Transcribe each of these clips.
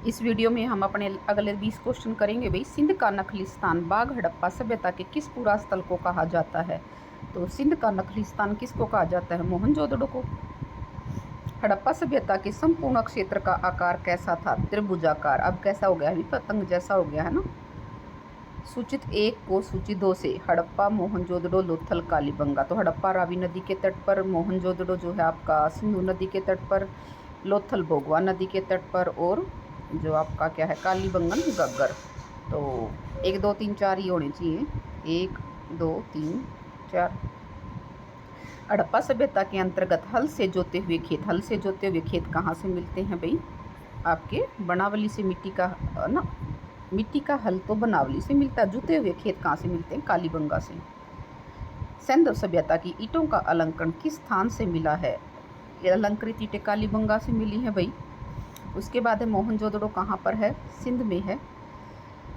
इस वीडियो में हम अपने अगले 20 क्वेश्चन करेंगे भाई। सिंध का नखलिस्तान बाघ हड़प्पा सभ्यता के किस पूरा स्थल को कहा जाता है? तो सिंध का नखलिस्तान किसको कहा जाता है? मोहनजोदड़ो को। हड़प्पा सभ्यता के संपूर्ण क्षेत्र का आकार कैसा था? त्रिभुजाकार। अब कैसा हो गया? अभी पतंग जैसा हो गया है ना। सूचित 1 को सूची 2 से हड़प्पा, मोहनजोदड़ो, लोथल, कालीबंगा। तो हड़प्पा रावी नदी के तट पर, मोहनजोदड़ो जो है आपका सिंधु नदी के तट पर, लोथल भोगवा नदी के तट पर, और जो आपका क्या है कालीबंगन गग्गर। तो 1 2 3 4 ही होने चाहिए। 1 2 3 4। हड़प्पा सभ्यता के अंतर्गत हल से जोते हुए खेत, हल से जोते हुए खेत कहाँ से मिलते हैं भाई? आपके बनावली से मिट्टी का ना, मिट्टी का हल तो बनावली से मिलता है। जुते हुए खेत कहाँ से मिलते हैं? कालीबंगा से। सैंधव सभ्यता की ईंटों का अलंकरण किस स्थान से मिला है? ये अलंकृत ईंटें कालीबंगा से मिली हैं भाई। उसके बाद है मोहनजोदड़ो कहाँ पर है? सिंध में है।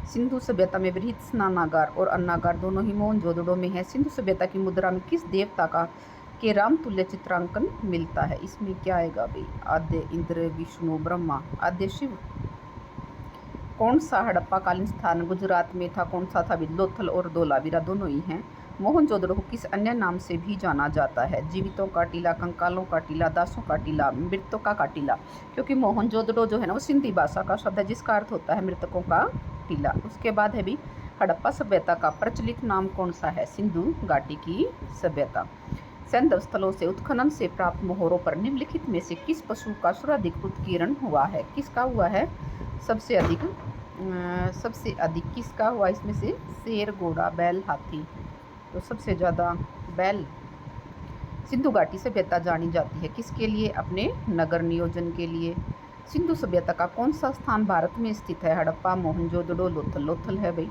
सिंधु सभ्यता में बृहद स्नानागार और अन्नागार दोनों ही मोहनजोदड़ो में है। सिंधु सभ्यता की मुद्रा में किस देवता का के रामतुल्य चित्रांकन मिलता है? इसमें क्या आएगा भाई? आद्य इंद्र, विष्णु, ब्रह्मा, आद्य शिव। कौन सा हड़प्पा कालीन स्थान गुजरात में था? कौन सा था? लोथल और धोलावीरा दोनों ही हैं। मोहनजोदड़ो को किस अन्य नाम से भी जाना जाता है? जीवितों का टीला, कंकालों का टीला, दासों का टीला, मृतकों का टीला। क्योंकि मोहनजोदड़ो जो है ना वो सिंधी भाषा का शब्द है जिसका अर्थ होता है मृतकों का टीला। उसके बाद है भी हड़प्पा सभ्यता का प्रचलित नाम कौन सा है? सिंधु घाटी की सभ्यता। सैंधव स्थलों से उत्खनन से प्राप्त मोहरों पर निम्नलिखित में से किस पशु का सर्वाधिक उत्कीर्ण हुआ है? किसका हुआ है सबसे अधिक? सबसे अधिक किसका हुआ इसमें से? शेर, घोड़ा, बैल, हाथी। तो सबसे ज़्यादा बैल। सिंधु घाटी सभ्यता जानी जाती है किसके लिए? अपने नगर नियोजन के लिए। सिंधु सभ्यता का कौन सा स्थान भारत में स्थित है? हड़प्पा, मोहनजोदड़ो, लोथल। लोथल है भाई।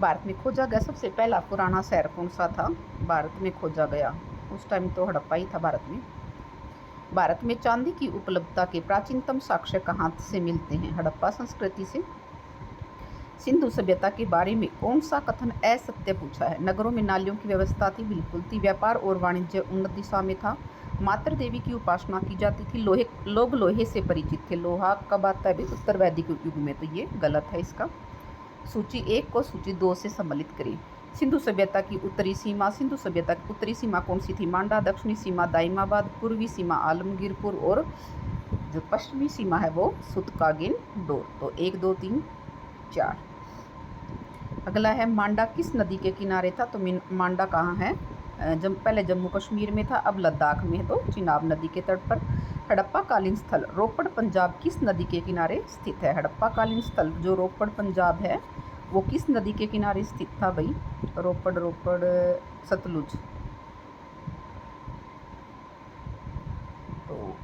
भारत में खोजा गया सबसे पहला पुराना शहर कौन सा था? भारत में खोजा गया उस टाइम तो हड़प्पा ही था भारत में। भारत में चांदी की उपलब्धता के प्राचीनतम साक्ष्य कहाँ से मिलते हैं? हड़प्पा संस्कृति से। सिंधु सभ्यता के बारे में कौन सा कथन असत्य पूछा है? नगरों में नालियों की व्यवस्था थी, बिल्कुल थी। व्यापार और वाणिज्य उन्नत दिशा में था। मातृ देवी की उपासना की जाती थी। लोग लोहे से परिचित थे। लोहा कब आता है? उत्तर वैदिक युग में। तो ये गलत है इसका। सूची 1 को सूची 2 से सम्मिलित करें। सिंधु सभ्यता की उत्तरी सीमा। सिंधु सभ्यता की उत्तरी सीमा कौन सी थी? मांडा। दक्षिणी सीमा दाइमाबाद। पूर्वी सीमा आलमगीरपुर। और जो पश्चिमी सीमा है वो सुतकागिन डोर। तो 1 2 3 4। अगला है मांडा किस नदी के किनारे था? तो मांडा कहाँ है? पहले जम्मू कश्मीर में था, अब लद्दाख में है। तो चिनाब नदी के तट पर। हड़प्पा कालीन स्थल रोपड़ पंजाब किस नदी के किनारे स्थित है? हड़प्पा कालीन स्थल जो रोपड़ पंजाब है वो किस नदी के किनारे स्थित था भाई? रोपड़ सतलुज। तो